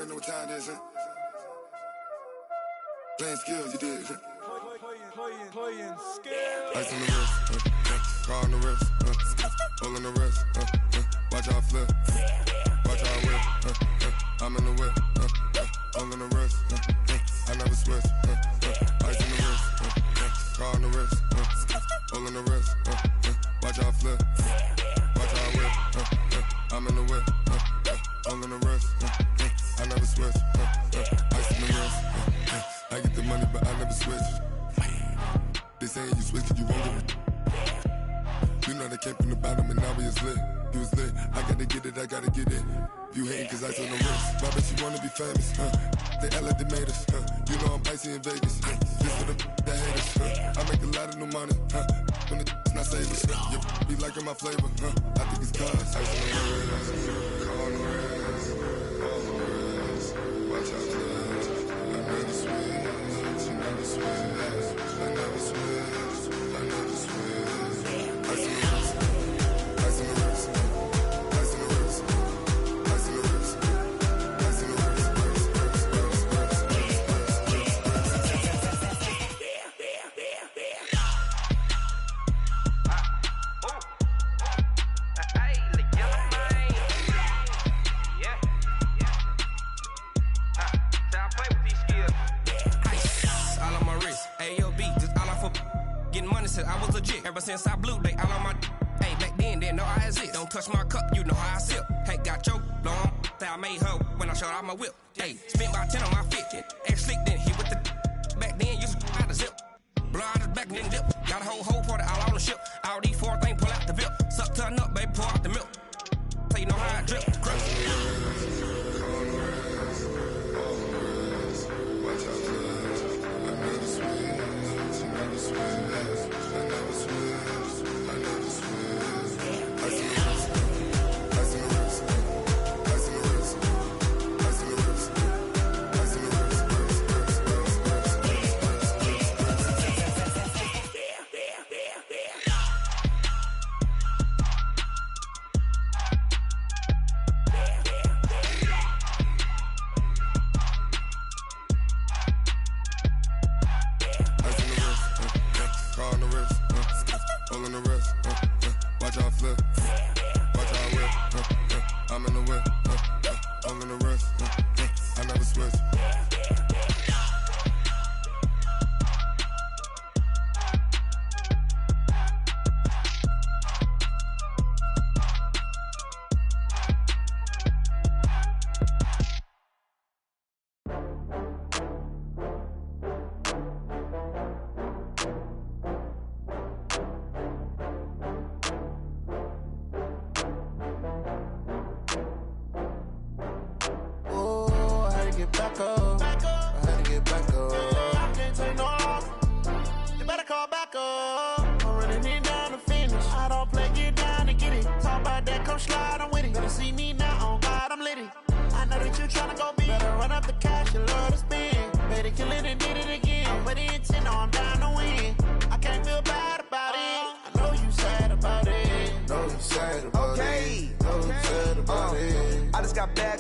know what time it is, huh? Playing skills, you did. Playing skills. Ice on the wrist, car on the wrist, hole in the wrist, watch out flip, watch out whip, I'm in the whip, hole in the wrist, I never switch, ice on the wrist, car on the wrist, hole in the wrist, watch out flip, watch out whip, I'm in the whip, hole in the wrist, I never switch, ice on the wrist, I get the money but I never switch. They saying you switch and you won't get it. You know they came from the bottom and now we is lit. You was lit, I gotta get it, I gotta get it. You hating cause ice on the wrist. My bitch, you wanna be famous, They act like they made us, You know I'm icy in Vegas, Just for the that hate us, I make a lot of new money, When the not savers, You be liking my flavor, I think it's cause ice on the wrist, car on the wrist, all on the wrist. Watch out, cuz I never switch, you never switch. I never switch, I never switch. Ice in the wrist, ice in the wrist, ice in the wrist, ice in the wrist, ice in the wrist, I was legit. Ever since I blew, they all on my hey, back then, didn't know I exist. Don't touch my cup, you know how I sip. Hey, got choked, long. Say I made her when I showed out my whip. Hey, spent about 10 on my 50. Ex-slick, then hit with the back then, used to out the zip. Blow out the back, then dip. Got a whole party all on the ship. All these four things, pull out the VIP. Suck, turn up, baby, pour out the milk. So you know how I drip. Crush. Watch out, cuz I never switch, you never switch. I never switch, I never switch. Ice in the wrist, ice in the wrist, ice in the wrist, ice in the wrist, ice in the wrist, car on the wrist, hole in the wrist, watch out flip, watch out whip, I'm in the whip, hole in the wrist, I never switch.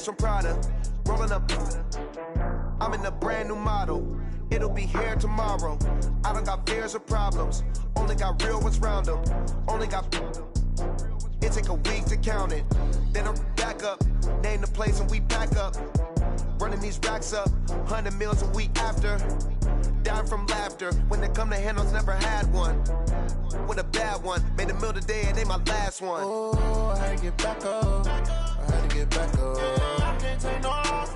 From Prada, rolling up. I'm in a brand new model. It'll be here tomorrow. I don't got fears or problems. Only got real ones round them. Only got. It take a week to count it. Then I'm back up. Name the place and we pack up. Running these racks up. 100 meals a week after. Down from laughter. When they come to handles, never had one. With a bad one. Made a meal today and ain't my last one. Oh, I had to get back up. I had to get back up. I can't take no loss.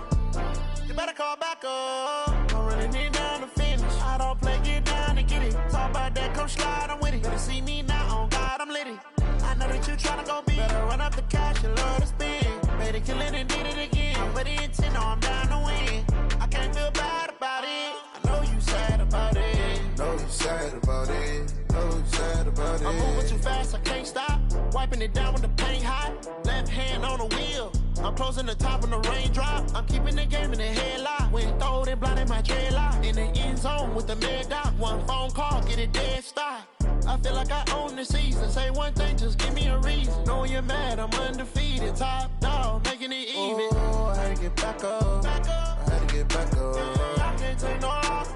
You better call back up. I'm running it down to finish. I don't play, get down and get it. Talk about that, come slide, I'm with it. Better see me now, on God, I'm litty. I know that you tryna go big. Better run up the cash, you love to spend. Made it, kill it, and did it again. But the intent, no, I'm down to win. I can't feel bad about it. I know you sad about it. Know you sad about it. Know you sad about it. I'm moving too fast, I can't stop. Wiping it down with the paint hot. Left hand on the wheel. I'm closing the top when the raindrop. I'm keeping the game in the headlock. When throwed and blinded my dreadlock. In the end zone with the mad dot. One phone call, get it dead stop. I feel like I own the season. Say one thing, just give me a reason. Know you're mad, I'm undefeated. Top dog, making it even. Oh, I had to get back up. I had to get back up. I can't take no loss.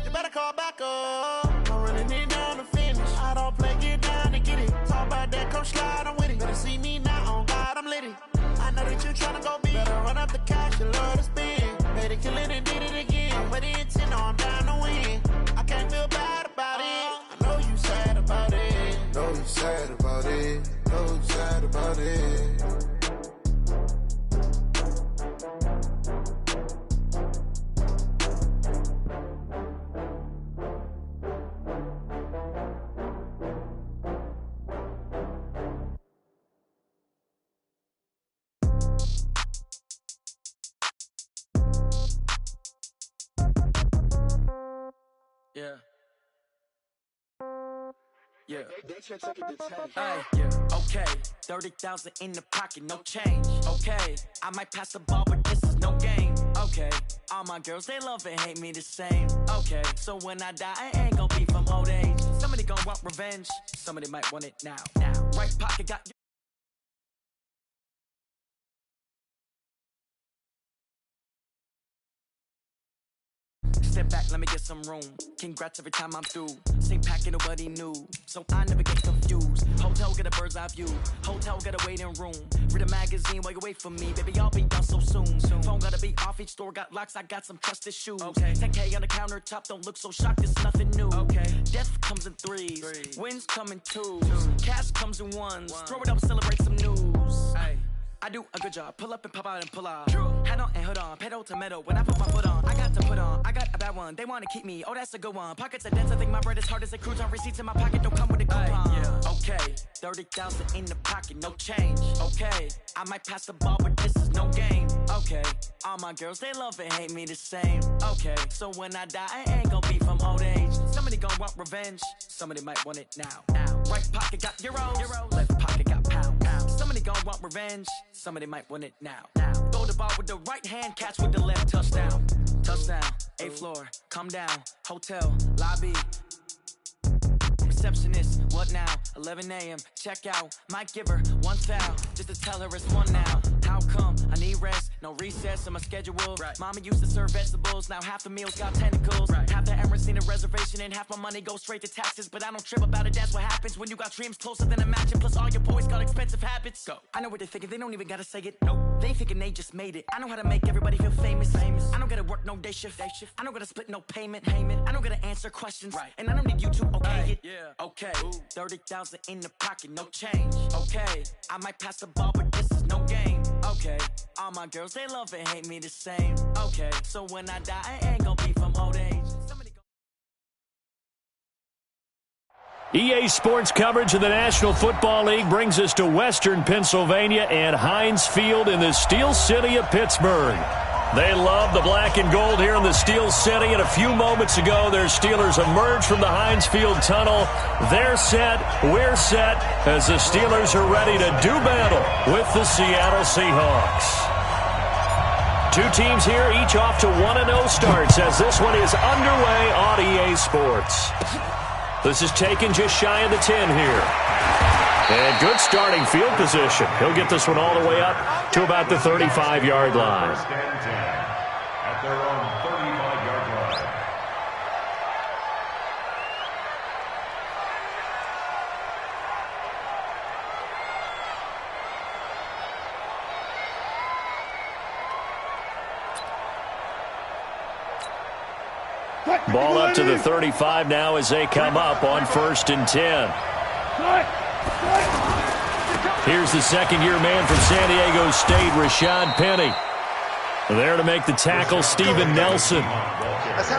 You better call back up. I'm running it down to finish. I don't play, get down to get it. Talk about that, come slide, I'm with it. Better see me now, on God, I'm litty. I know that you tryna go big. Better run up the cash, you love to spend. Better kill it and did it again. But the intent, no, I'm down to win. I can't feel bad about it. I know you sad about it. Know you sad about it. Know you sad about it. Yeah. Yeah. Yeah. Okay. 30,000 in the pocket, no change. Okay. I might pass the ball, but this is no game. Okay. All my girls, they love and hate me the same. Okay. So when I die, I ain't gonna be from old age. Somebody gonna want revenge. Somebody might want it now. Right pocket got. Step back, let me get some room. Congrats every time I'm through. Same packet, nobody knew, so I never get confused. Hotel, get a bird's eye view. Hotel, get a waiting room. Read a magazine while you wait for me. Baby, I'll be done so soon. Phone gotta be off, each store got locks. I got some trusted shoes. Okay. 10K on the countertop, don't look so shocked, it's nothing new. Okay. Death comes in threes. Wins come in twos. Cash comes in ones. Throw it up, celebrate some news. Ay. I do a good job, pull up and pop out and pull off. Hat on and hood on, pedal to metal. When I put my foot on, I got to put on. I got a bad one, they wanna keep me. Oh, that's a good one. Pockets are dense, I think my bread is hard as a cruise on. Receipts in my pocket don't come with a coupon. Yeah. Okay, 30,000 in the pocket, no change. Okay, I might pass the ball, but this is no game. Okay, all my girls, they love and hate me the same. Okay, so when I die, I ain't gonna be from old age. Somebody gonna want revenge, somebody might want it now. Right pocket got euros, left pocket got pounds. Somebody gonna want revenge, somebody might want it now. Throw the ball with the right hand, catch with the left, touchdown. Touchdown, 8th floor, come down, hotel, lobby. Receptionist, what now? 11 a.m., check out. Might give her one foul, just to tell her it's one now. How come? I need rest, no recess in my schedule. Right. Mama used to serve vegetables, now half the meals got tentacles. Right. Half the Emirates need a reservation and half my money goes straight to taxes. But I don't trip about it, that's what happens when you got dreams closer than a match. Plus all your boys got expensive habits. Go. I know what they're thinking, they don't even gotta say it. Nope. They thinking they just made it. I know how to make everybody feel famous. I don't gotta work no day shift. I don't gotta split no payment. I don't gotta answer questions. Right. And I don't need you to okay it. Yeah. Okay. 30,000 in the pocket, no change. Okay. I might pass the ball, but this is no game. Okay. All my girls, they love and hate me the same. Okay. So when I die, I ain't gonna be from old age. EA Sports coverage of the National Football League brings us to Western Pennsylvania and Heinz Field in the Steel City of Pittsburgh. They love the black and gold here in the Steel City, and a few moments ago, their Steelers emerged from the Heinz Field tunnel. They're set, we're set, as the Steelers are ready to do battle with the Seattle Seahawks. Two teams here, each off to 1-0 starts, as this one is underway on EA Sports. This is taken just shy of the 10 here. And good starting field position. He'll get this one all the way up to about the 35-yard line. At their own 35-yard line. Ball up to the 35 now as they come up on 1st and 10. Here's the second-year man from San Diego State, Rashad Penny. There to make the tackle, Steven Nelson.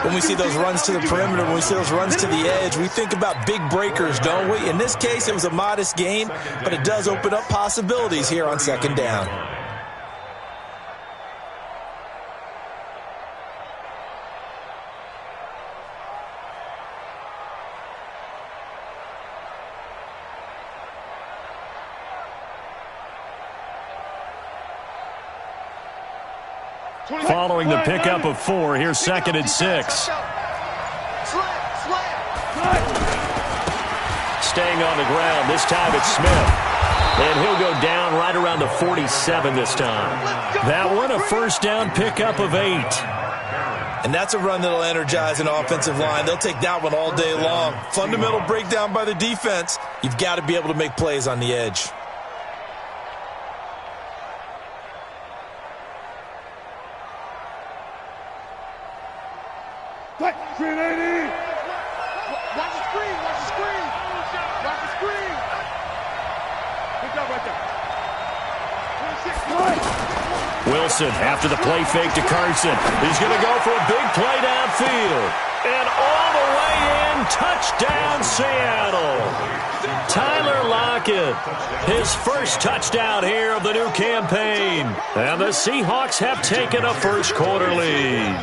When we see those runs to the perimeter, when we see those runs to the edge, we think about big breakers, don't we? In this case, it was a modest gain, but it does open up possibilities here on 2nd down. Following the pickup of 4, here's 2nd and 6. staying on the ground. This time it's Smith. And he'll go down right around the 47 this time. That one a first down pickup of 8. And that's a run that'll energize an offensive line. They'll take that one all day long. Fundamental breakdown by the defense. You've got to be able to make plays on the edge. Screen 80! Watch the screen! Watch the screen! Watch the screen! Good job right there. 26. Wilson, after the play fake to Carson. He's going to go for a big play downfield. And all the way in, touchdown Seattle. Tyler Lockett, his first touchdown here of the new campaign. And the Seahawks have taken a first quarter lead.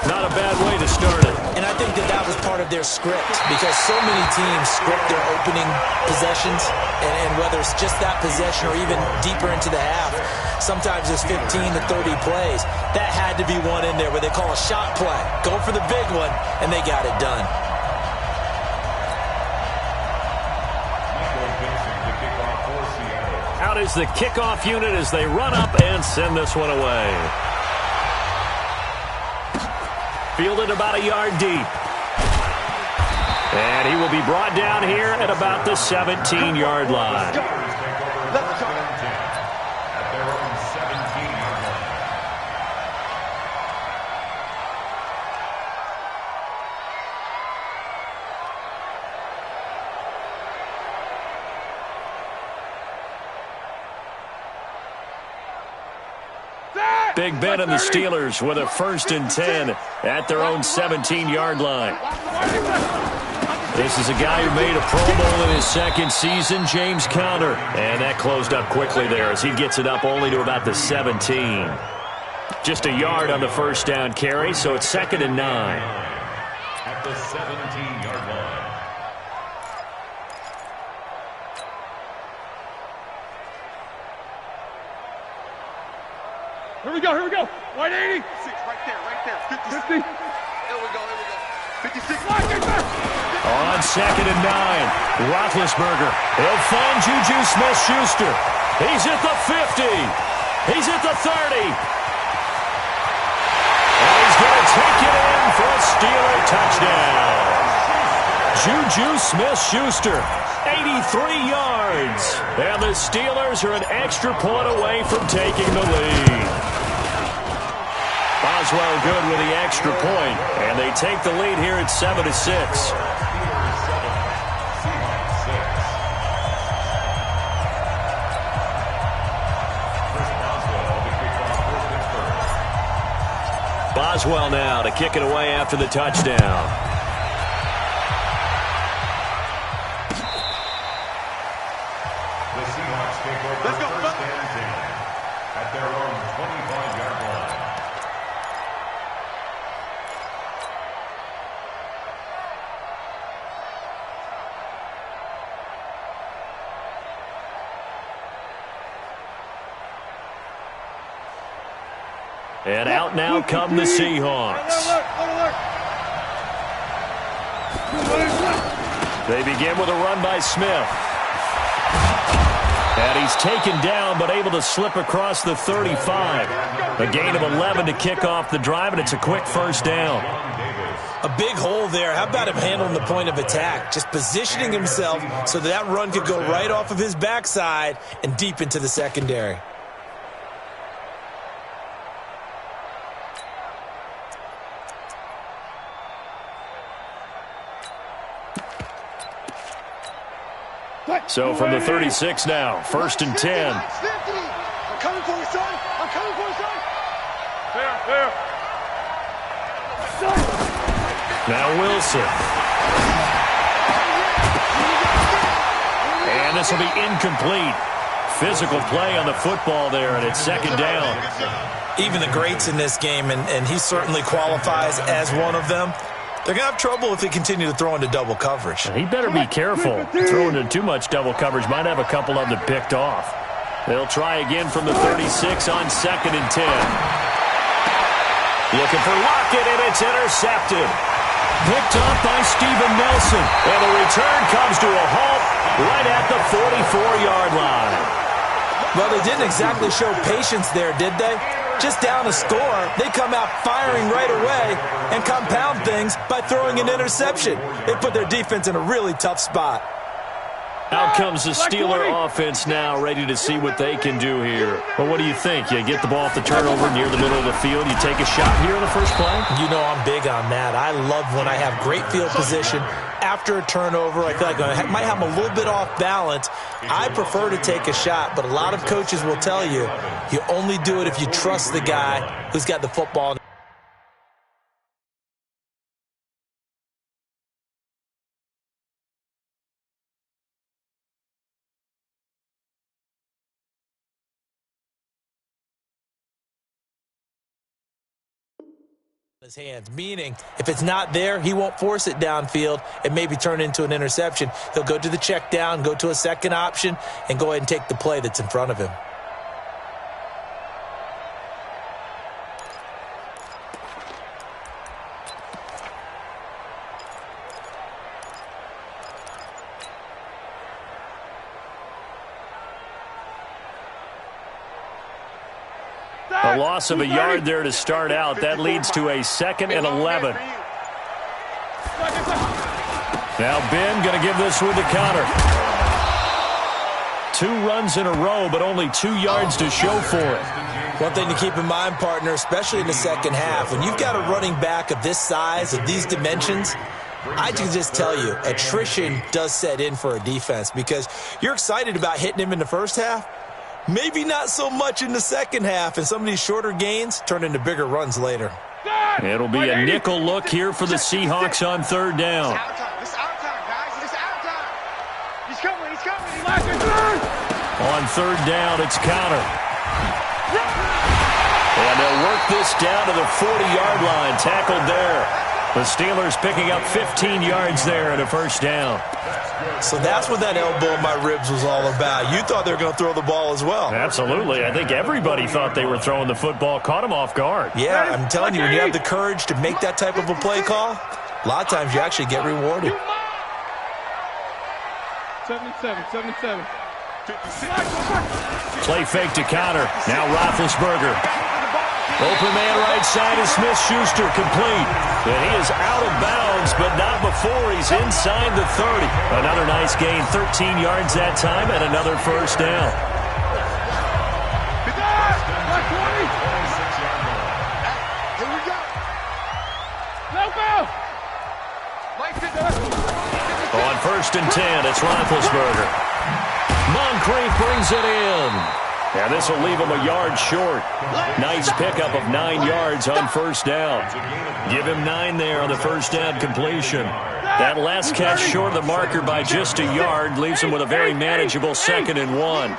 Not a bad way to start it. And I think that was part of their script, because so many teams script their opening possessions, and whether it's just that possession or even deeper into the half, sometimes it's 15 to 30 plays. That had to be one in there where they call a shot play. Go for the big one, and they got it done. Out is the kickoff unit as they run up and send this one away. Fielded about a yard deep. And he will be brought down here at about the 17-yard line. At their own 17-yard line. Big Ben and the Steelers with a 1st and 10 at their own 17-yard line. This is a guy who made a Pro Bowl in his 2nd season, James Conner. And that closed up quickly there as he gets it up only to about the 17. Just a yard on the first down carry, so it's 2nd and 9. At the 17-yard line. Here we go, here we go. 180. 6, right there. 50. Here we go. 56. On 2nd and 9, Roethlisberger. He'll find Juju Smith-Schuster. He's at the 50. He's at the 30. And he's going to take it in for a Steeler touchdown. Juju Smith-Schuster, 83 yards. And the Steelers are an extra point away from taking the lead. Boswell good with the extra point, and they take the lead here at 7-6. Boswell now to kick it away after the touchdown. The Seahawks take over first and 10 at their own 25-yard line. And out now come the Seahawks. They begin with a run by Smith. And he's taken down but able to slip across the 35. A gain of 11 to kick off the drive, and it's a quick first down. A big hole there. How about him handling the point of attack? Just positioning himself so that run could go right off of his backside and deep into the secondary. So from the 36 now, 1st and 10. I'm coming for you, son. I'm coming for you, son. Fair. Now Wilson. And this will be incomplete. Physical play on the football there, and it's 2nd down. Even the greats in this game, and he certainly qualifies as one of them, they're going to have trouble if they continue to throw into double coverage. He better be careful. Throwing into too much double coverage might have a couple of them picked off. They'll try again from the 36 on 2nd and 10. Looking for Lockett, and it's intercepted. Picked up by Steven Nelson. And the return comes to a halt right at the 44-yard line. Well, they didn't exactly show patience there, did they? Just down a score, they come out firing right away and compound things by throwing an interception. They put their defense in a really tough spot. Out comes the Steeler offense now, ready to see what they can do here. Well, what do you think? You get the ball off the turnover near the middle of the field, you take a shot here in the first play? You know I'm big on that. I love when I have great field position after a turnover. I feel like I might have them a little bit off balance. I prefer to take a shot, but a lot of coaches will tell you, you only do it if you trust the guy who's got the football. His hands, meaning if it's not there, he won't force it downfield and maybe turn it into an interception. He'll go to the check down, go to a second option, and go ahead and take the play that's in front of him. A loss of a yard there to start out. That leads to a 2nd and 11. Now Ben going to give this one to counter. 2 runs in a row, but only 2 yards to show for it. One thing to keep in mind, partner, especially in the second half, when you've got a running back of this size, of these dimensions, I can just tell you, attrition does set in for a defense because you're excited about hitting him in the first half. Maybe not so much in the second half, and some of these shorter gains turn into bigger runs later. It'll be a nickel look here for the Seahawks on 3rd down. This is our time, guys. This is our time. He's coming. He's coming. On 3rd down, it's counter. And they'll work this down to the 40-yard line, tackled there. The Steelers picking up 15 yards there and a 1st down. So that's what that elbow in my ribs was all about. You thought they were going to throw the ball as well. Absolutely. I think everybody thought they were throwing the football, caught them off guard. Yeah, I'm telling you, when you have the courage to make that type of a play call, a lot of times you actually get rewarded. 77. Play fake to counter. Now Roethlisberger. Open man right side is Smith-Schuster, complete. And he is out of bounds, but not before he's inside the 30. Another nice gain, 13 yards that time, and another 1st down. Here we go. No foul. On 1st and 10, it's Roethlisberger. Moncrief brings it in. And this will leave him a yard short. Nice pickup of 9 yards on 1st down. Give him 9 there on the 1st down completion. That last catch short of the marker by just a yard leaves him with a very manageable 2nd and 1.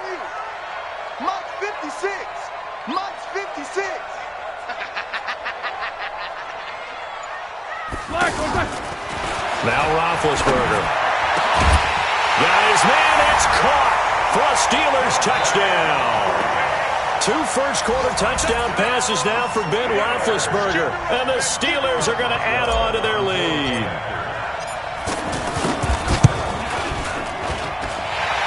Monk's 56. Monk's 56. Now Roethlisberger. Got his man. It's caught for a Steelers touchdown. 2 first-quarter touchdown passes now for Ben Roethlisberger. And the Steelers are going to add on to their lead.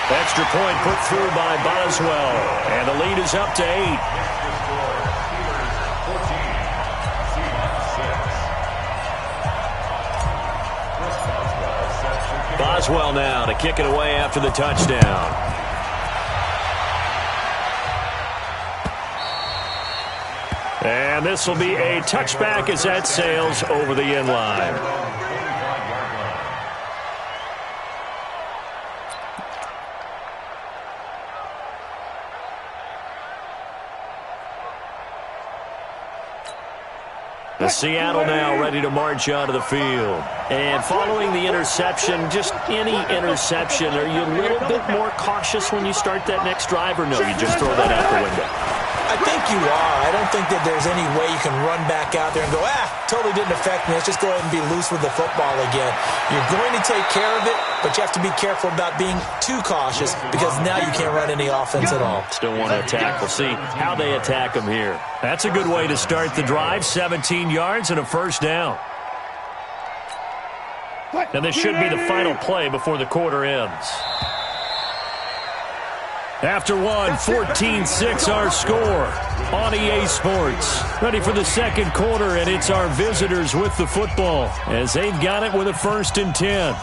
Extra point put through by Boswell. And the lead is up to 8. Boswell now to kick it away after the touchdown. And this will be a touchback as that sails over the end line. Seattle now ready to march onto the field. And following the interception, just any interception, are you a little bit more cautious when you start that next drive, or no, you just throw that out the window? I think you are. I don't think that there's any way you can run back out there and go, totally didn't affect me. Let's just go ahead and be loose with the football again. You're going to take care of it, but you have to be careful about being too cautious because now you can't run any offense at all. Still want to attack. We'll see how they attack them here. That's a good way to start the drive. 17 yards and a 1st down. And this should be the final play before the quarter ends. After one, 14-6 our score on EA Sports. Ready for the second quarter, and it's our visitors with the football as they've got it with a 1st and 10.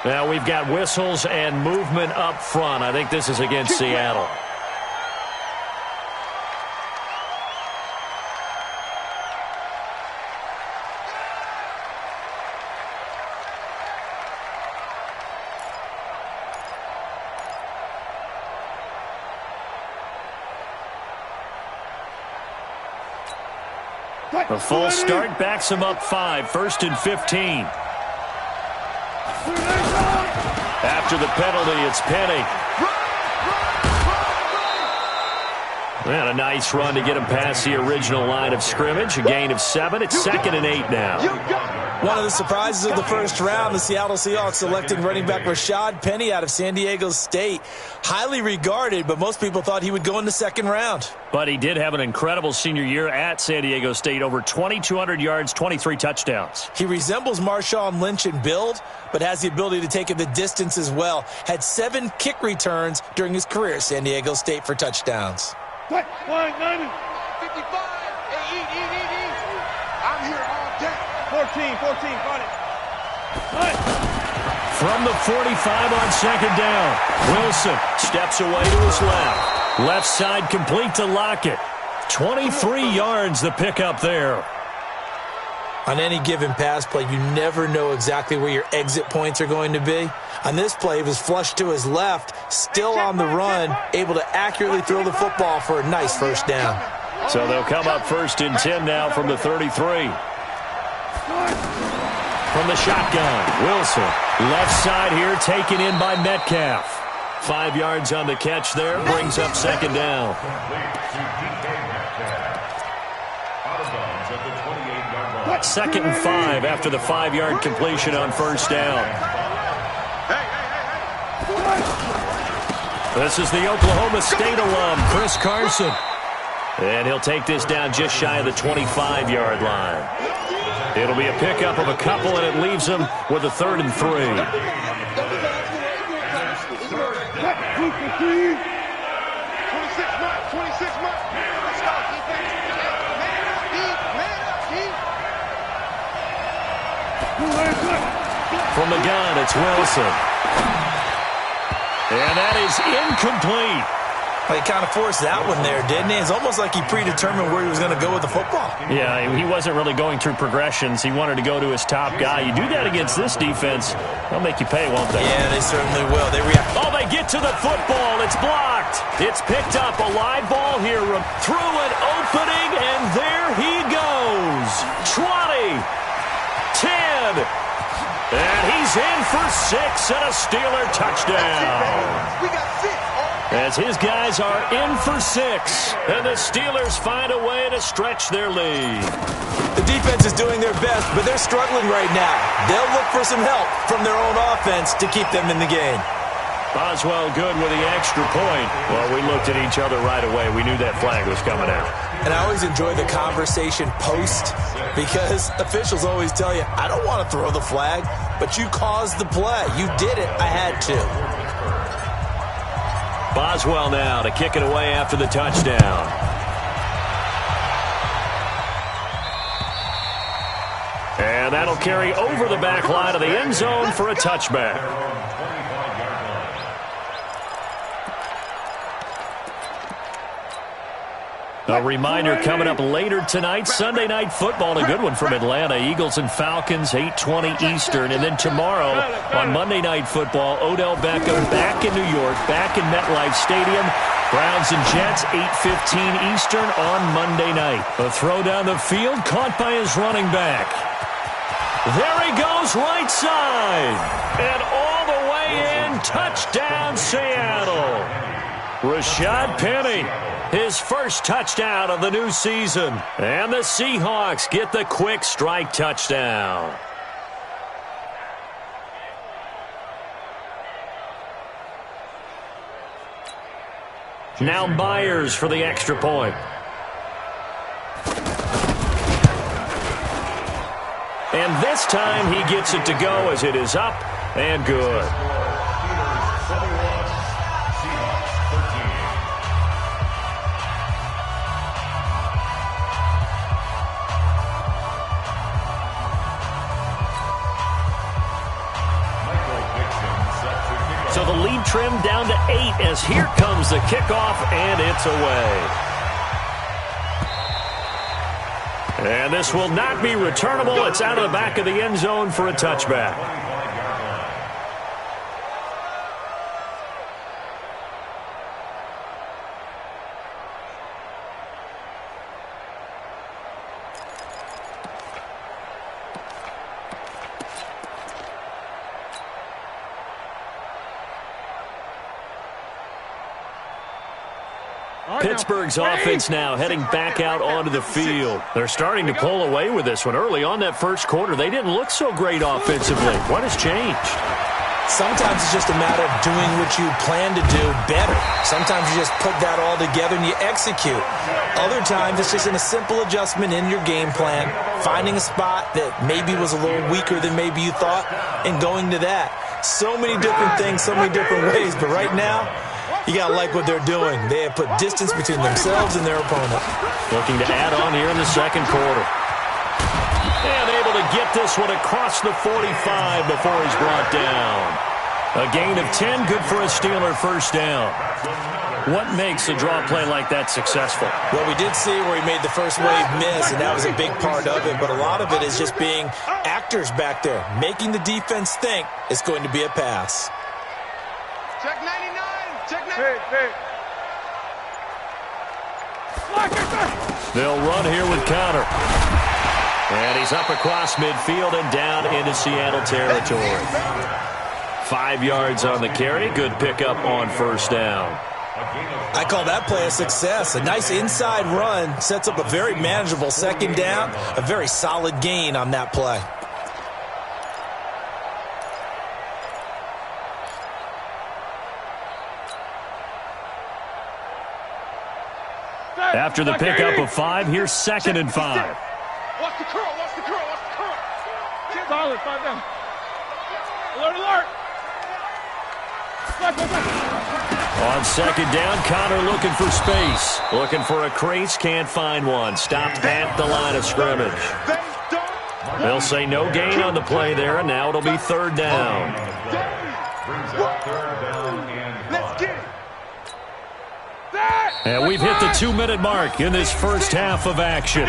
Now we've got whistles and movement up front. I think this is against Seattle. A full start backs him up 5, 1st and 15. After the penalty, it's Penny. And a nice run to get him past the original line of scrimmage. A gain of 7. It's 2nd and 8 now. One of the surprises of the first round, the Seattle Seahawks selecting running back Rashad Penny out of San Diego State. Highly regarded, but most people thought he would go in the 2nd round. But he did have an incredible senior year at San Diego State. Over 2,200 yards, 23 touchdowns. He resembles Marshawn Lynch in build, but has the ability to take it the distance as well. Had 7 kick returns during his career at San Diego State for touchdowns. 55. Hey, eat. I'm here all day. 14, got it. From the 45 on 2nd down. Wilson steps away to his left. Left side complete to Lockett. 23 yards the pickup there. On any given pass play, you never know exactly where your exit points are going to be. On this play, it was flushed to his left, still on the run, able to accurately throw the football for a nice 1st down. So they'll come up 1st and 10 now from the 33. From the shotgun, Wilson. Left side here, taken in by Metcalf. 5 yards on the catch there, brings up 2nd down. 2nd and 5 after the 5-yard completion on 1st down. This is the Oklahoma State alum, Chris Carson. And he'll take this down just shy of the 25-yard line. It'll be a pickup of a couple, and it leaves him with a 3rd and 3. 26 months. Let's go, defense. From the gun, it's Wilson. And that is incomplete. Well, he kind of forced that one there, didn't he? It's almost like he predetermined where he was going to go with the football. Yeah, he wasn't really going through progressions. He wanted to go to his top guy. You do that against this defense, they'll make you pay, won't they? Yeah, they certainly will. They react. Oh, they get to the football. It's blocked. It's picked up. A live ball here through an opening, and there he goes. 20, 10, and he's in for 6 and a Steeler touchdown. We got 6. As his guys are in for 6, and the Steelers find a way to stretch their lead. The defense is doing their best, but they're struggling right now. They'll look for some help from their own offense to keep them in the game. Boswell good with the extra point. Well, we looked at each other right away. We knew that flag was coming out. And I always enjoy the conversation post because officials always tell you, I don't want to throw the flag, but you caused the play. You did it. I had to. Boswell now to kick it away after the touchdown. And that'll carry over the back line of the end zone for a touchback. A reminder coming up later tonight, Sunday Night Football, a good one from Atlanta. Eagles and Falcons, 8:20 Eastern. And then tomorrow on Monday Night Football, Odell Beckham back in New York, back in MetLife Stadium. Browns and Jets, 8:15 Eastern on Monday night. A throw down the field, caught by his running back. There he goes, right side. And all the way in, touchdown Seattle. Rashad Penny. His first touchdown of the new season. And the Seahawks get the quick strike touchdown. Now Myers for the extra point. And this time he gets it to go as it is up and good. So the lead trimmed down to 8 as here comes the kickoff, and it's away. And this will not be returnable. It's out of the back of the end zone for a touchback. Pittsburgh's offense now heading back out onto the field. They're starting to pull away with this one. Early on that first quarter, they didn't look so great offensively. What has changed? Sometimes it's just a matter of doing what you plan to do better. Sometimes you just put that all together and you execute. Other times it's just in a simple adjustment in your game plan, finding a spot that maybe was a little weaker than maybe you thought, and going to that. So many different things, so many different ways, but right now, you got to like what they're doing. They have put distance between themselves and their opponent. Looking to add on here in the second quarter. And able to get this one across the 45 before he's brought down. A gain of 10, good for a Steeler first down. What makes a draw play like that successful? Well, we did see where he made the first wave miss, and that was a big part of it. But a lot of it is just being actors back there, making the defense think it's going to be a pass. Check 99. Check 99. Hey. They'll run here with Conner. And he's up across midfield and down into Seattle territory. 5 yards on the carry. Good pickup on first down. I call that play a success. A nice inside run sets up a very manageable second down. A very solid gain on that play. After the pickup of 5, here's 2nd and 5. Watch the curl. Solid, 5 down. Alert. On second down, Conner looking for space. Looking for a crease, can't find one. Stopped at the line of scrimmage. They'll say no gain on the play there, and now it'll be 3rd down. Let's get it. And we've hit the 2-minute mark in this first half of action.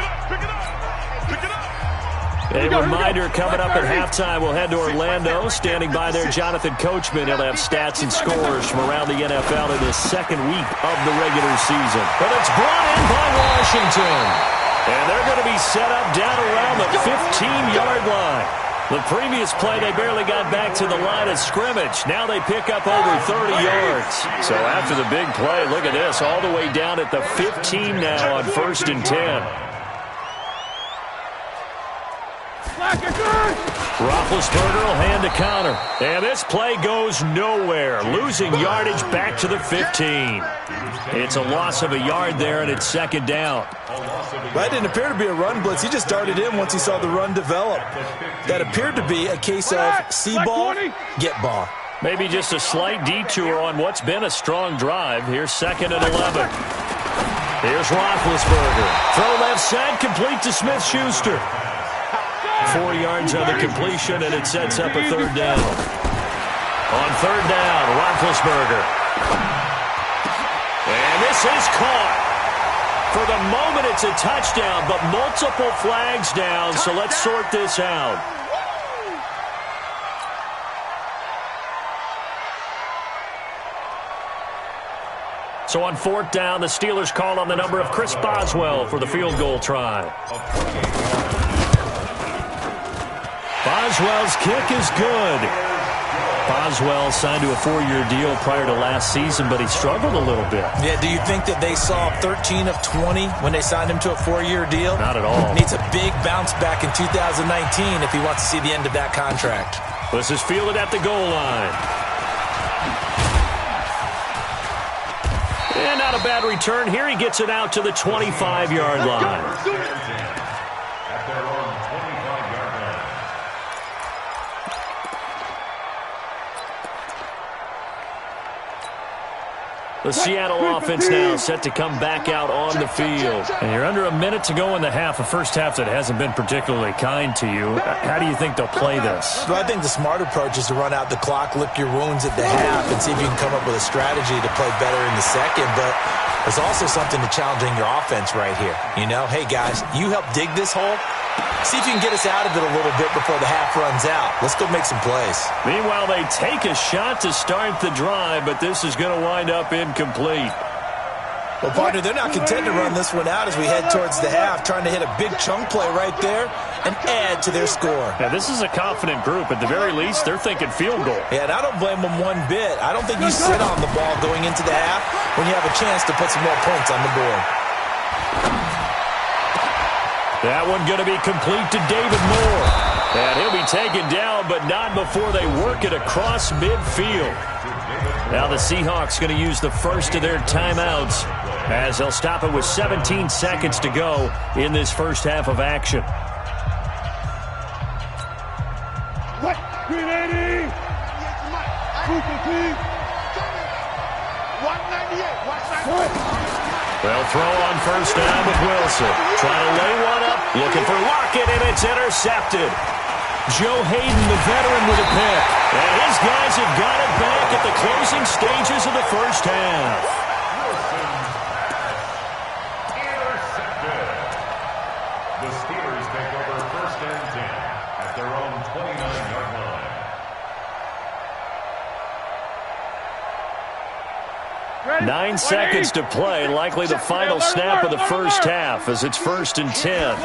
A reminder coming up at halftime, we'll head to Orlando. Standing by there, Jonathan Coachman. He'll have stats and scores from around the NFL in his 2nd week of the regular season. But it's brought in by Washington. And they're going to be set up down around the 15-yard line. The previous play, they barely got back to the line of scrimmage. Now they pick up over 30 yards. So after the big play, look at this, all the way down at the 15 now on 1st and 10. Roethlisberger will hand to Conner. And this play goes nowhere. Losing yardage back to the 15. It's a loss of a yard there, and it's 2nd down. That didn't appear to be a run blitz. He just darted in once he saw the run develop. That appeared to be a case of see ball, get ball. Maybe just a slight detour on what's been a strong drive. Here's 2nd and 11. Here's Roethlisberger. Throw left side, complete to Smith-Schuster. 4 yards on the completion, and it sets up a 3rd down. On 3rd down, Roethlisberger. And this is caught. For the moment, it's a touchdown, but multiple flags down, so let's sort this out. So on 4th down, the Steelers call on the number of Chris Boswell for the field goal try. Boswell's kick is good. Boswell signed to a 4-year deal prior to last season, but he struggled a little bit. Yeah, do you think that they saw 13 of 20 when they signed him to a 4-year deal? Not at all. Needs a big bounce back in 2019 if he wants to see the end of that contract. This is fielded at the goal line. And not a bad return here. He gets it out to the 25-yard line. At their own 25-yard line. The Seattle offense now set to come back out on the field. And you're under a minute to go in the half, a first half that hasn't been particularly kind to you. How do you think they'll play this? Well, I think the smart approach is to run out the clock, lick your wounds at the half, and see if you can come up with a strategy to play better in the second. But there's also something to challenging your offense right here. You know, hey, guys, you help dig this hole. See if you can get us out of it a little bit before the half runs out. Let's go make some plays. Meanwhile, they take a shot to start the drive, but this is going to wind up incomplete. Well, partner, they're not content to run this one out as we head towards the half, trying to hit a big chunk play right there and add to their score. Now, this is a confident group. At the very least, they're thinking field goal. Yeah, and I don't blame them one bit. I don't think you sit on the ball going into the half when you have a chance to put some more points on the board. That one going to be complete to David Moore. And he'll be taken down, but not before they work it across midfield. Now the Seahawks going to use the first of their timeouts as they'll stop it with 17 seconds to go in this first half of action. What? 380! 250! 198! 198! They'll throw on first down with Wilson. Trying to lay one up. Looking for Lockett, and it's intercepted. Joe Hayden, the veteran, with a pick. And his guys have got it back at the closing stages of the first half. Intercepted. The Steelers take over first and 10 at their own 29-yard line. 9 seconds to play, likely the final snap of the first half as it's 1st and 10.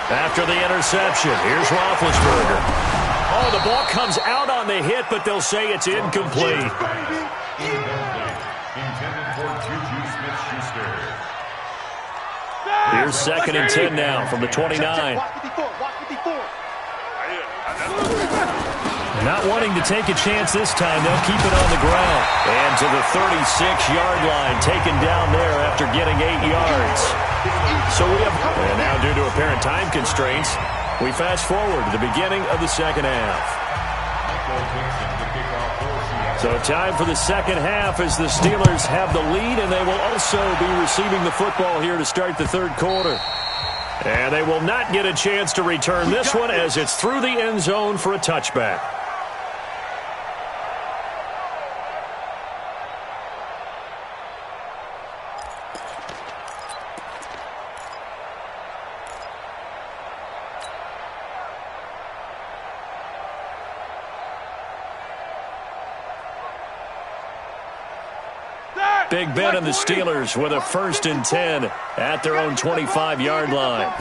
After the interception, here's Roethlisberger. Oh, the ball comes out on the hit, but they'll say it's incomplete. Intended for Juju Smith-Schuster. Here's 2nd and 10 now from the 29. Not wanting to take a chance this time, they'll keep it on the ground. And to the 36-yard line, taken down there after getting 8 yards. So we have, and now due to apparent time constraints, we fast forward to the beginning of the second half. So time for the second half as the Steelers have the lead, and they will also be receiving the football here to start the third quarter. And they will not get a chance to return this one as it's through the end zone for a touchback. Big Ben and the Steelers with a 1st and 10 at their own 25-yard line.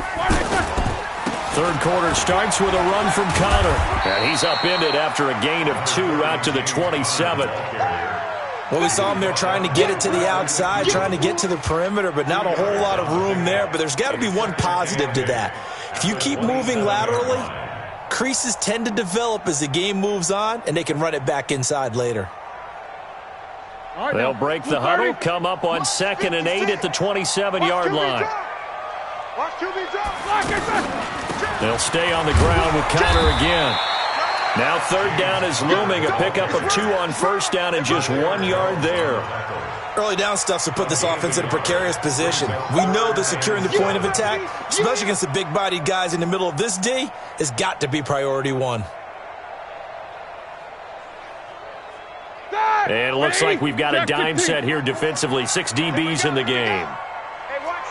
Third quarter starts with a run from Connor. And he's upended after a gain of 2 out to the 27. Well, we saw him there trying to get it to the outside, trying to get to the perimeter, but not a whole lot of room there. But there's got to be one positive to that. If you keep moving laterally, creases tend to develop as the game moves on, and they can run it back inside later. They'll break the huddle, come up on 2nd and 8 at the 27-yard line. They'll stay on the ground with Connor again. Now 3rd down is looming, a pickup of 2 on first down and just 1 yard there. Early down stuff to put this offense in a precarious position. We know that securing the point of attack, especially against the big-bodied guys in the middle of this D, has got to be priority 1. And it looks like we've got a dime set here defensively. 6 DBs in the game.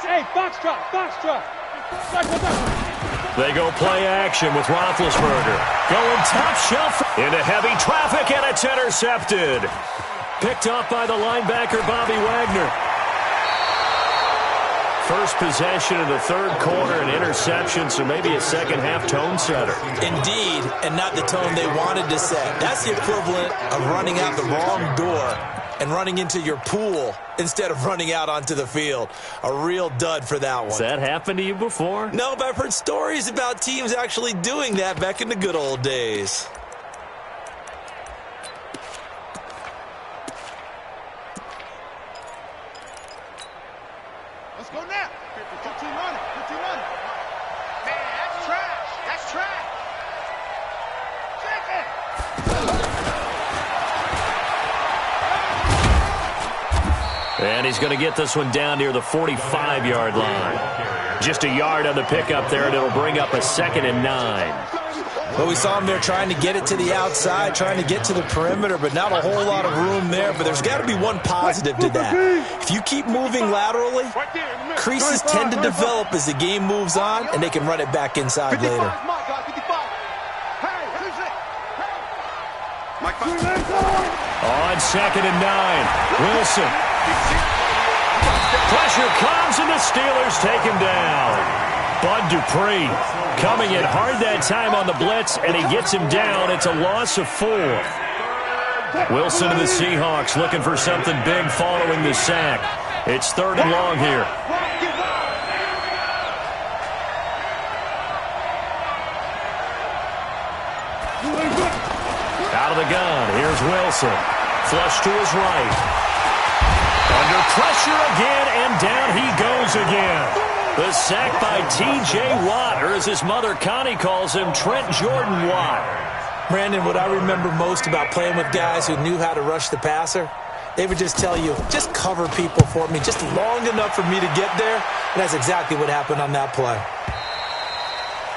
Hey, box drop. They go play action with Roethlisberger. Going top shelf into heavy traffic, and it's intercepted. Picked off by the linebacker, Bobby Wagner. First possession of the third quarter, an interception, so maybe a second-half tone setter. Indeed, and not the tone they wanted to set. That's the equivalent of running out the wrong door and running into your pool instead of running out onto the field. A real dud for that one. Has that happened to you before? No, but I've heard stories about teams actually doing that back in the good old days. And he's going to get this one down near the 45-yard line. Just a yard on the pickup there, and it'll bring up a 2nd and 9. Well, we saw him there trying to get it to the outside, trying to get to the perimeter, but not a whole lot of room there. But there's got to be one positive to that. If you keep moving laterally, creases tend to develop as the game moves on, and they can run it back inside later. On 2nd and 9, Wilson. Pressure comes, and the Steelers take him down. Bud Dupree coming in hard that time on the blitz, and he gets him down. It's a loss of 4. Wilson and the Seahawks looking for something big following the sack. It's 3rd and long here. Out of the gun, here's Wilson. Flush to his right. Under pressure again, and down he goes again. The sack by T.J. Watt, or as his mother Connie calls him, Trent Jordan Watt. Brandon, what I remember most about playing with guys who knew how to rush the passer, they would just tell you, just cover people for me, just long enough for me to get there. And that's exactly what happened on that play.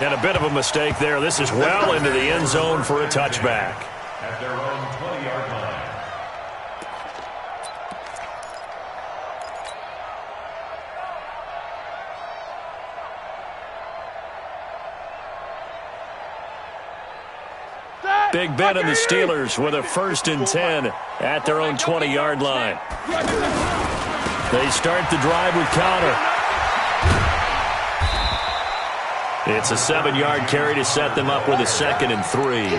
And a bit of a mistake there. This is well into the end zone for a touchback. At their own 20-yard line. Big Ben and the Steelers with a 1st and 10 at their own 20-yard line. They start the drive with Connor. It's a 7-yard carry to set them up with a 2nd and 3.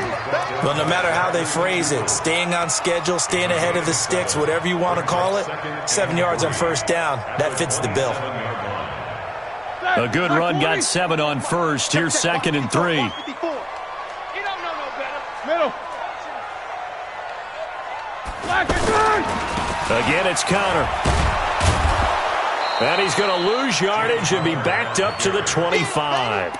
Well, no matter how they phrase it, staying on schedule, staying ahead of the sticks, whatever you want to call it, 7 yards on 1st down, that fits the bill. A good run got 7 on 1st. Here's 2nd and 3. Middle. Again, it's Connor. And he's going to lose yardage and be backed up to the 25.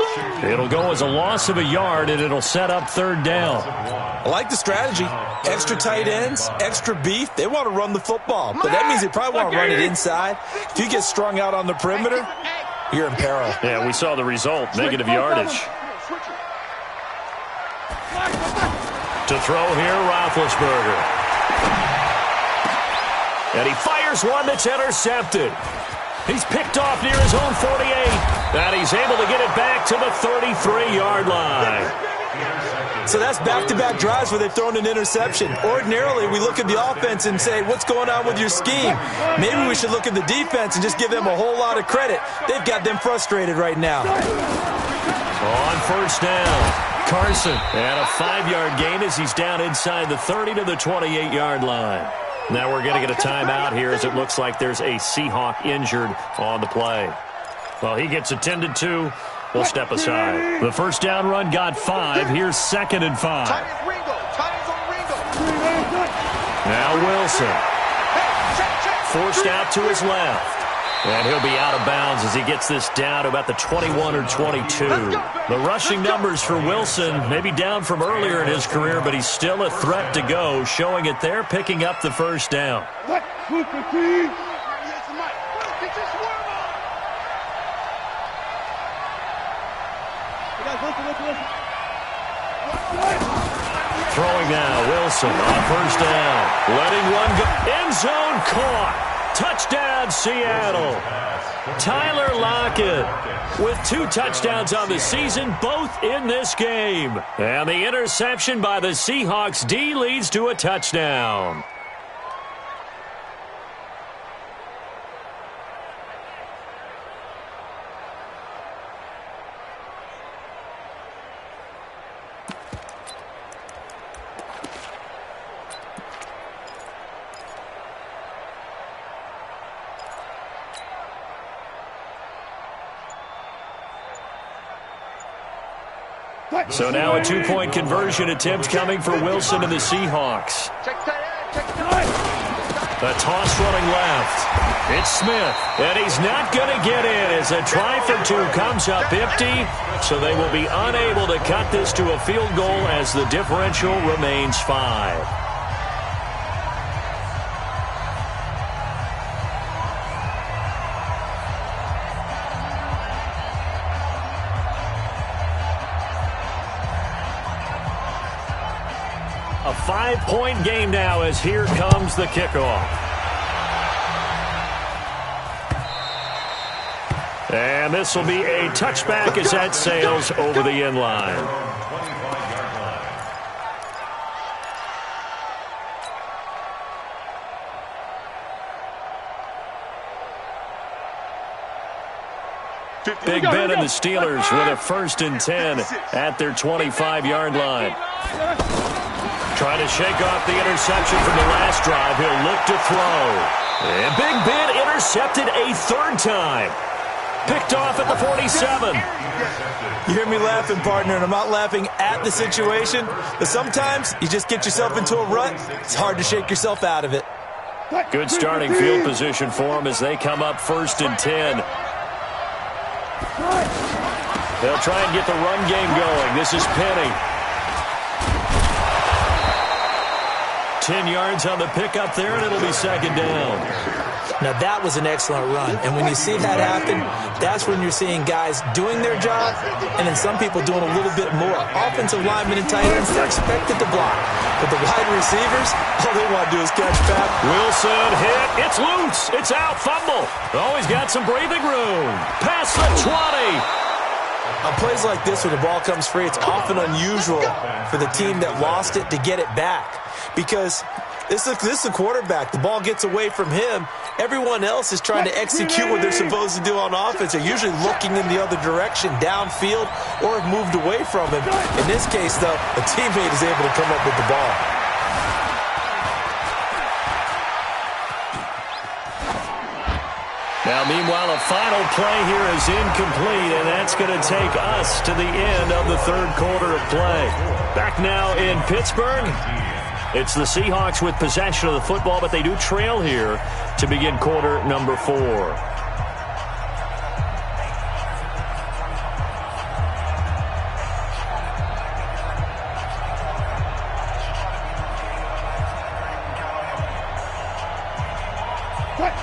It'll go as a loss of a yard, and it'll set up 3rd down. I like the strategy. Extra tight ends, extra beef. They want to run the football, but that means they probably want to run it inside. If you get strung out on the perimeter, you're in peril. Yeah, we saw the result, negative yardage. To throw here, Roethlisberger. And he fires one that's intercepted. He's picked off near his own 48. And he's able to get it back to the 33-yard line. So that's back-to-back drives where they've thrown an interception. Ordinarily, we look at the offense and say, what's going on with your scheme? Maybe we should look at the defense and just give them a whole lot of credit. They've got them frustrated right now. On 1st down. Carson, and a 5-yard gain as he's down inside the 30 to the 28-yard line. Now we're going to get a timeout here as it looks like there's a Seahawk injured on the play. Well, he gets attended to. We'll step aside. The 1st down run got 5. Here's 2nd and 5. Now Wilson. Forced out to his left. And he'll be out of bounds as he gets this down to about the 21 or 22. The rushing numbers for Wilson may be down from earlier in his career, but he's still a threat to go, showing it there, picking up the 1st down. Throwing now, Wilson on 1st down. Letting one go. End zone caught. Touchdown, Seattle. Tyler Lockett with 2 touchdowns on the season, both in this game. And the interception by the Seahawks D leads to a touchdown. So now a 2-point conversion attempt coming for Wilson and the Seahawks. A toss running left. It's Smith, and he's not going to get in as a try for 2 comes up empty. So they will be unable to cut this to a field goal as the differential remains 5. 5-point game now as here comes the kickoff. And this will be a touchback as that sails over the end line. Big Ben and the Steelers with a 1st and 10 at their 25-yard line. Trying to shake off the interception from the last drive. He'll look to throw. And Big Ben intercepted a 3rd time. Picked off at the 47. You hear me laughing, partner, and I'm not laughing at the situation, but sometimes you just get yourself into a rut. It's hard to shake yourself out of it. Good starting field position for them as they come up 1st and 10. They'll try and get the run game going. This is Penny. 10 yards on the pickup there, and it'll be 2nd down. Now, that was an excellent run. And when you see that happen, that's when you're seeing guys doing their job and then some people doing a little bit more. Offensive linemen and tight ends, they're expected to block. But the wide receivers, all they want to do is catch back. Wilson hit. It's loose. It's out. Fumble. Always got some breathing room. Past the 20. On plays like this, when the ball comes free, it's often unusual for the team that lost it to get it back. Because this is a quarterback. The ball gets away from him. Everyone else is trying to execute what they're supposed to do on offense. They're usually looking in the other direction, downfield, or have moved away from him. In this case, though, a teammate is able to come up with the ball. Now, meanwhile, a final play here is incomplete, and that's going to take us to the end of the 3rd quarter of play. Back now in Pittsburgh. It's the Seahawks with possession of the football, but they do trail here to begin quarter number 4.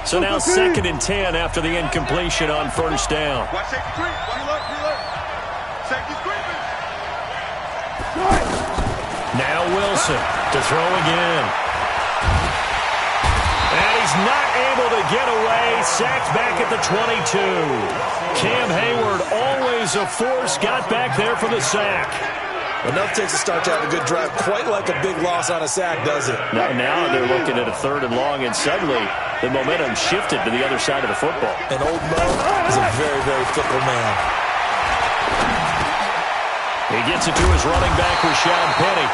So now 2nd and 10 after the incompletion on 1st down. Watch safety creep. Reload. Safety's creeping. Now Wilson to throw again. And he's not able to get away. Sacked back at the 22. Cam Hayward, always a force, got back there for the sack. Enough takes to start to have a good drive. Quite like a big loss on a sack, does it? Now they're looking at a 3rd and long, and suddenly the momentum shifted to the other side of the football. And old Mo is a very, very fickle man. He gets it to his running back, Rashad Penny,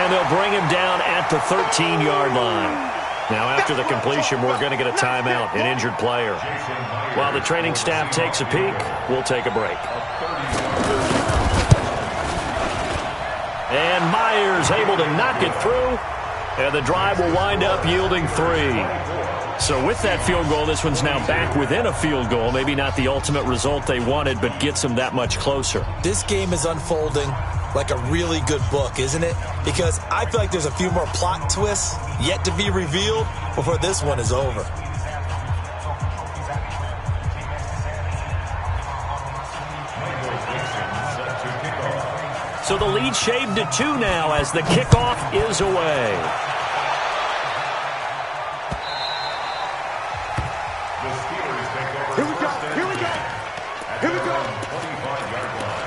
and they'll bring him down at the 13-yard line. Now, after the completion, we're going to get a timeout, an injured player. While the training staff takes a peek, we'll take a break. And Myers able to knock it through, and the drive will wind up yielding 3. So with that field goal, this one's now back within a field goal. Maybe not the ultimate result they wanted, but gets them that much closer. This game is unfolding like a really good book, isn't it? Because I feel like there's a few more plot twists yet to be revealed before this one is over. So the lead shaved to 2 now as the kickoff is away. Here we go. 25-yard line.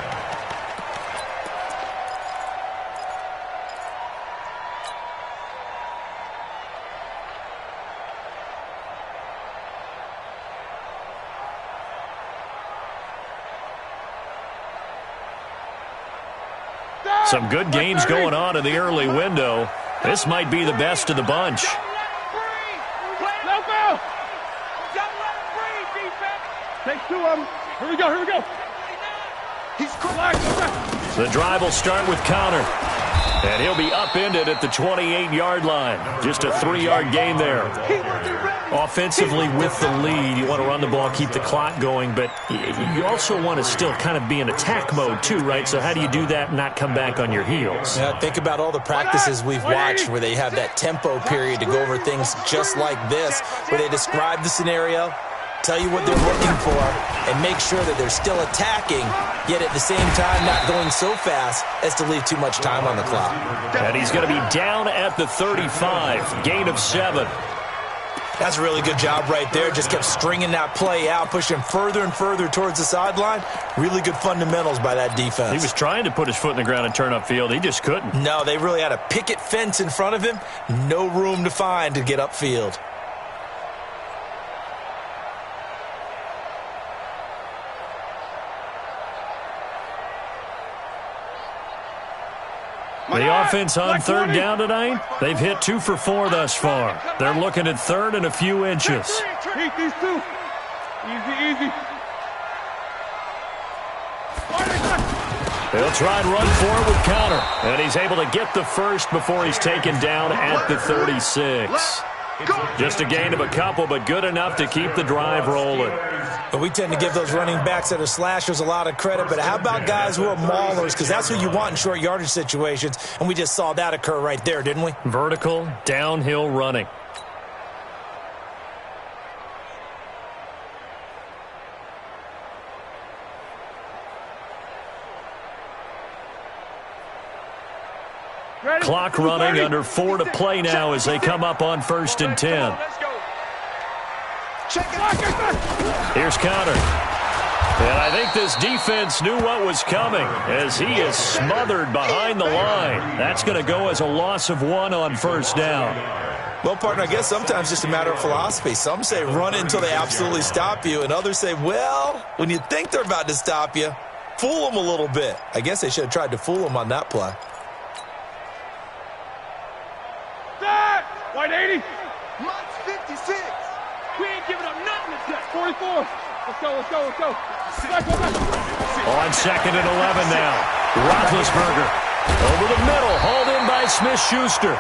Some good games going on in the early window. This might be the best of the bunch. Take 2 of them. Here we go. He's collect. The drive will start with Connor. And he'll be upended at the 28-yard line. Just a 3-yard gain there. Offensively with the lead, you want to run the ball, keep the clock going, but you also want to still kind of be in attack mode too, right? So how do you do that and not come back on your heels? Yeah, think about all the practices we've watched where they have that tempo period to go over things just like this, where they describe the scenario, tell you what they're looking for, and make sure that they're still attacking, yet at the same time not going so fast as to leave too much time on the clock. And he's going to be down at the 35, gain of 7. That's a really good job right there. Just kept stringing that play out, pushing further and further towards the sideline. Really good fundamentals by that defense. He was trying to put his foot in the ground and turn upfield. He just couldn't. No, they really had a picket fence in front of him. No room to find to get upfield. The offense on third down tonight, they've hit 2 for 4 thus far. They're looking at third and a few inches. Beat these two. Easy. He'll try and run forward with counter. And he's able to get the first before he's taken down at the 36. Just a gain of a couple, but good enough to keep the drive rolling. But we tend to give those running backs that are slashers a lot of credit, but how about guys who are maulers? Because that's who you want in short yardage situations, and we just saw that occur right there, didn't we? Vertical, downhill running. Clock running, under 4 to play now as they come up on 1st and 10. Here's counter. And I think this defense knew what was coming as he is smothered behind the line. That's going to go as a loss of 1 on 1st down. Well, partner, I guess sometimes just a matter of philosophy. Some say run until they absolutely stop you, and others say, well, when you think they're about to stop you, fool them a little bit. I guess they should have tried to fool them on that play. White 80. Mike's 56. We ain't giving up nothing to that. 44. Let's go. On 2nd and 11 now. Roethlisberger over the middle, hauled in by Smith-Schuster.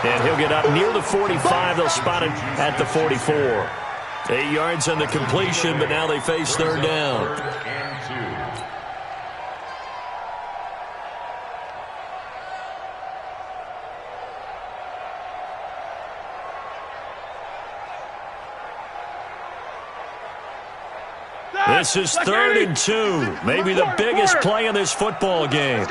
And he'll get up near the 45. They'll spot it at the 44. 8 yards on the completion, but now they face 3rd down. This is 3rd and 2. Maybe the biggest play in this football game.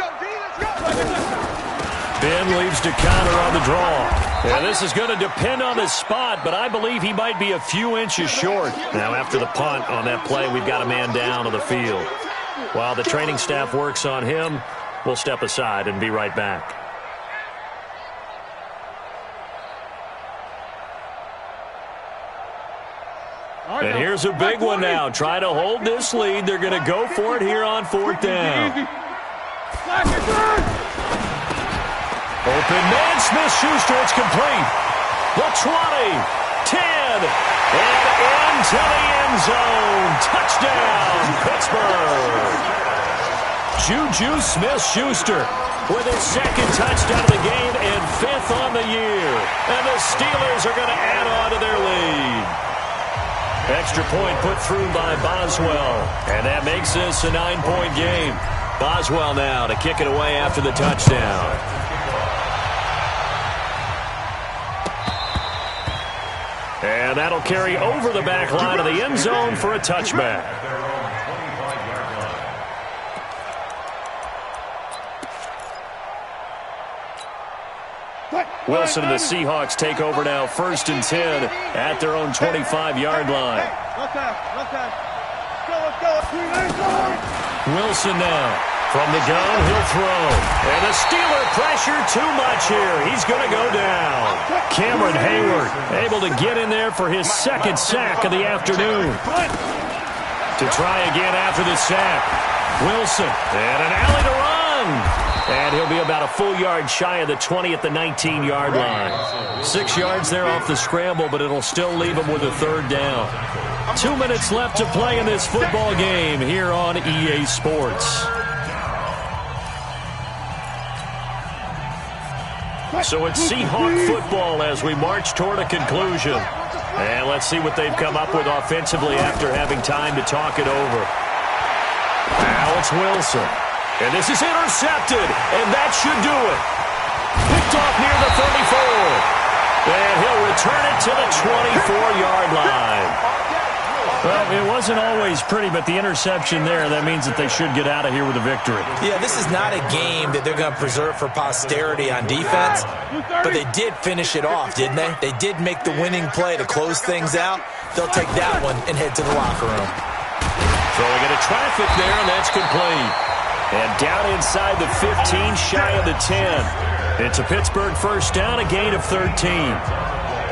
Ben leaves to counter on the draw. Yeah, this is going to depend on his spot, but I believe he might be a few inches short. Now, after the punt on that play, we've got a man down on the field. While the training staff works on him, we'll step aside and be right back. And here's a big one now. Try to hold this lead. They're going to go for it here on 4th down. Open man, Smith-Schuster. It's complete. The 20, 10, and into the end zone. Touchdown, Pittsburgh. Juju Smith-Schuster with his 2nd touchdown of the game and 5th on the year. And the Steelers are going to add on to their lead. Extra point put through by Boswell. And that makes this a 9-point game. Boswell now to kick it away after the touchdown. And that'll carry over the back line of the end zone for a touchback. Wilson and the Seahawks take over now, 1st and 10 at their own 25-yard line. Wilson now from the gun, he'll throw. And the Steeler pressure too much here. He's going to go down. Cameron Hayward able to get in there for his 2nd sack of the afternoon. To try again after the sack. Wilson and an alley to run. And he'll be about a full yard shy of the 20 at the 19-yard line. 6 yards there off the scramble, but it'll still leave him with a 3rd down. 2 minutes left to play in this football game here on EA Sports. So it's Seahawk football as we march toward a conclusion. And let's see what they've come up with offensively after having time to talk it over. Now it's Wilson. And this is intercepted, and that should do it. Picked off near the 34. And he'll return it to the 24-yard line. Well, it wasn't always pretty, but the interception there, that means that they should get out of here with a victory. Yeah, this is not a game that they're going to preserve for posterity on defense, but they did finish it off, didn't they? They did make the winning play to close things out. They'll take that one and head to the locker room. Throwing into traffic there, and that's complete. And down inside the 15, shy of the 10. It's a Pittsburgh first down, a gain of 13.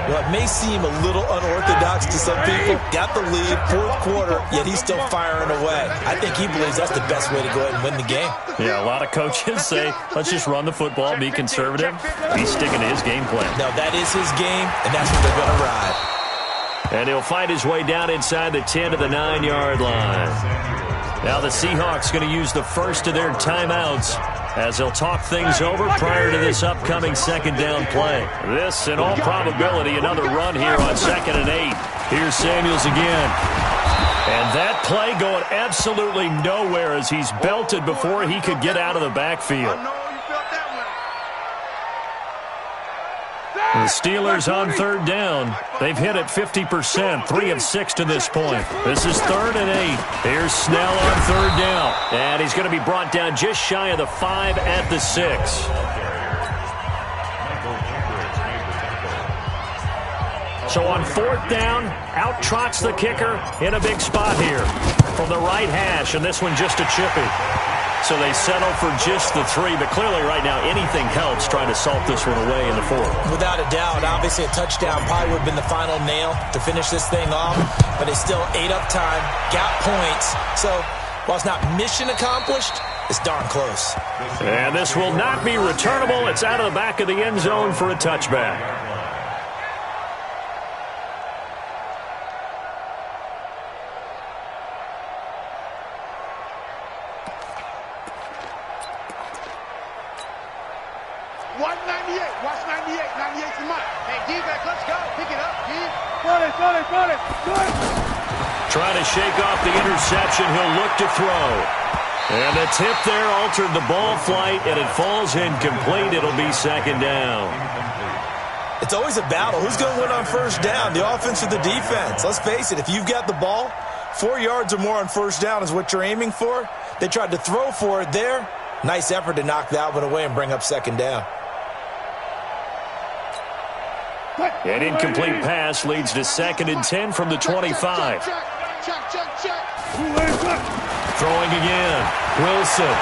Well, it may seem a little unorthodox to some people. Got the lead, fourth quarter, yet he's still firing away. I think he believes that's the best way to go ahead and win the game. Yeah, a lot of coaches say, let's just run the football, be conservative. He's sticking to his game plan. No, that is his game, and that's what they're going to ride. And he'll find his way down inside the 10 to the 9-yard line. Now the Seahawks going to use the first of their timeouts as they'll talk things over prior to this upcoming second down play. This, in all probability, another run here on 2nd and 8. Here's Samuels again. And that play going absolutely nowhere as he's belted before he could get out of the backfield. The Steelers on third down. They've hit it 50%, 3 of 6 to this point. This is 3rd and 8. Here's Snell on third down. And he's going to be brought down just shy of the 5 at the 6. So on 4th down, out trots the kicker in a big spot here from the right hash, and this one just a chippy. So they settle for just the 3, but clearly right now anything helps trying to salt this one away in the 4th. Without a doubt, obviously a touchdown probably would have been the final nail to finish this thing off, but it's still ate up time, got points. So while it's not mission accomplished, it's darn close. And this will not be returnable. It's out of the back of the end zone for a touchback. Trying to shake off the interception. He'll look to throw. And the tip there altered the ball flight, and it falls incomplete. It'll be 2nd down. It's always a battle. Who's going to win on first down, the offense or the defense? Let's face it, if you've got the ball, 4 yards or more on first down is what you're aiming for. They tried to throw for it there. Nice effort to knock that one away and bring up 2nd down. An incomplete pass leads to 2nd and 10 from the 25. Throwing again. Wilson.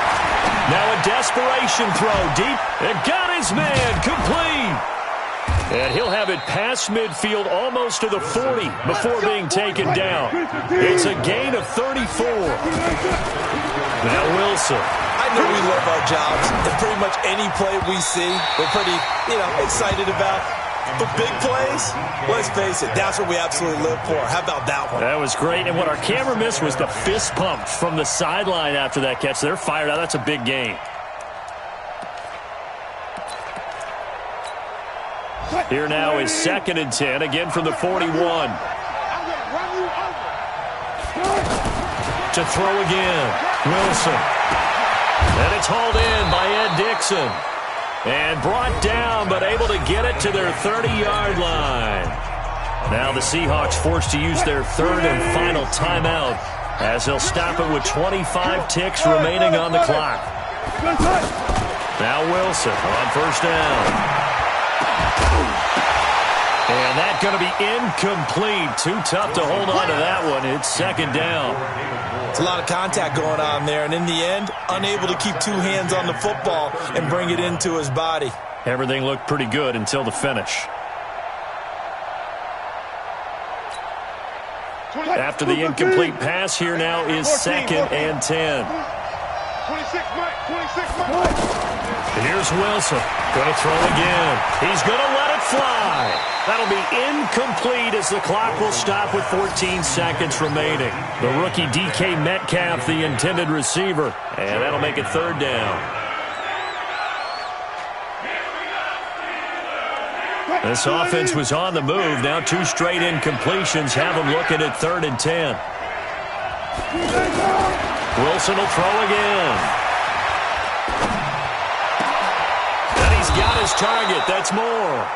Now a desperation throw deep. And got his man complete. And he'll have it past midfield almost to the 40 before being taken down. It's a gain of 34. Now Wilson. I know we love our jobs, and pretty much any play we see, we're pretty, excited about. But big plays, let's face it, that's what we absolutely live for. How about that one? That was great, and what our camera missed was the fist pump from the sideline after that catch. They're fired out. That's a big gain. Here now is 2nd and 10, again from the 41. To throw again, Wilson. And it's hauled in by Ed Dixon. And brought down, but able to get it to their 30-yard line. Now the Seahawks forced to use their 3rd and final timeout as they'll stop it with 25 ticks remaining on the clock. Now Wilson on first down. And that's going to be incomplete. Too tough to hold on to that one. It's 2nd down. It's a lot of contact going on there, and in the end, unable to keep 2 hands on the football and bring it into his body. Everything looked pretty good until the finish. After the incomplete pass, here now is 2nd and 10. 26, Mike. Here's Wilson. Going to throw again. He's going to let it fly. That'll be incomplete as the clock will stop with 14 seconds remaining. The rookie DK Metcalf, the intended receiver. And that'll make it 3rd down. This offense was on the move. Now 2 straight incompletions have them looking at 3rd and 10. Wilson will throw again. And he's got his target. That's more.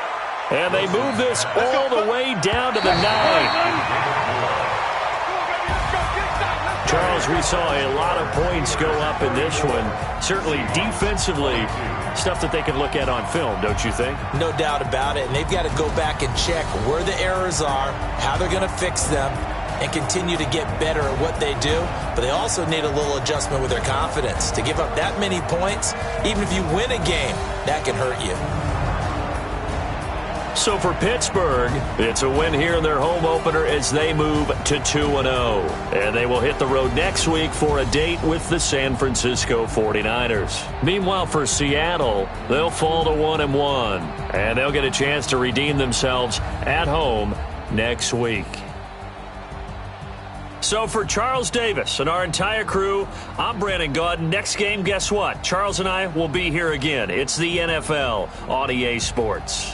And they move this all the way down to the 9. Charles, we saw a lot of points go up in this one. Certainly defensively, stuff that they can look at on film, don't you think? No doubt about it. And they've got to go back and check where the errors are, how they're going to fix them, and continue to get better at what they do. But they also need a little adjustment with their confidence. To give up that many points, even if you win a game, that can hurt you. So for Pittsburgh, it's a win here in their home opener as they move to 2-0. And they will hit the road next week for a date with the San Francisco 49ers. Meanwhile, for Seattle, they'll fall to 1-1. And they'll get a chance to redeem themselves at home next week. So for Charles Davis and our entire crew, I'm Brandon Gaudin. Next game, guess what? Charles and I will be here again. It's the NFL on EA Sports.